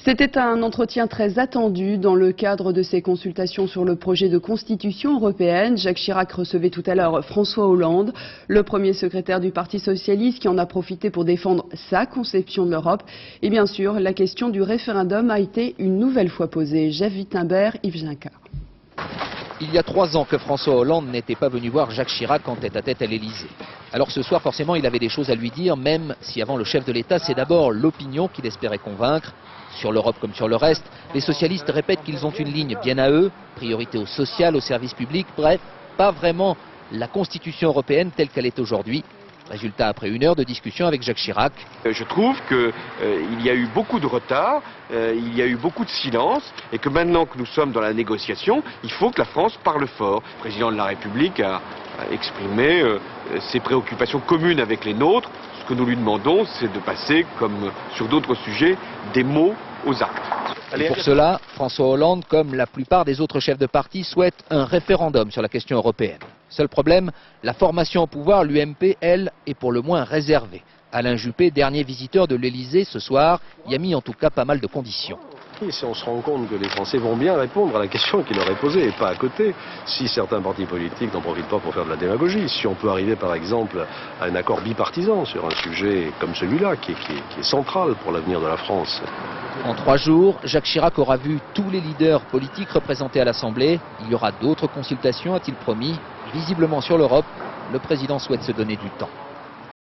C'était un entretien très attendu dans le cadre de ses consultations sur le projet de constitution européenne. Jacques Chirac recevait tout à l'heure François Hollande, le premier secrétaire du Parti socialiste qui en a profité pour défendre sa conception de l'Europe. Et bien sûr, la question du référendum a été une nouvelle fois posée. Jeff Wittenberg, Yves Ginca. Il y a 3 ans que François Hollande n'était pas venu voir Jacques Chirac en tête-à-tête à l'Élysée. Alors ce soir, forcément, il avait des choses à lui dire, même si avant le chef de l'État, c'est d'abord l'opinion qu'il espérait convaincre. Sur l'Europe comme sur le reste, les socialistes répètent qu'ils ont une ligne bien à eux, priorité au social, au service public, bref, pas vraiment la Constitution européenne telle qu'elle est aujourd'hui. Résultat, après 1 heure de discussion avec Jacques Chirac. Je trouve qu'il y a eu beaucoup de retard, il y a eu beaucoup de silence, et que maintenant que nous sommes dans la négociation, il faut que la France parle fort. Le président de la République a exprimé ses préoccupations communes avec les nôtres. Ce que nous lui demandons, c'est de passer, comme sur d'autres sujets, des mots aux actes. Et pour cela, François Hollande, comme la plupart des autres chefs de parti, souhaite un référendum sur la question européenne. Seul problème, la formation au pouvoir, l'UMP, elle, est pour le moins réservée. Alain Juppé, dernier visiteur de l'Élysée ce soir, y a mis en tout cas pas mal de conditions. Si on se rend compte que les Français vont bien répondre à la question qui leur est posée et pas à côté, si certains partis politiques n'en profitent pas pour faire de la démagogie, si on peut arriver par exemple à un accord bipartisan sur un sujet comme celui-là qui est central pour l'avenir de la France. En 3 jours, Jacques Chirac aura vu tous les leaders politiques représentés à l'Assemblée. Il y aura d'autres consultations, a-t-il promis. Visiblement sur l'Europe, le président souhaite se donner du temps.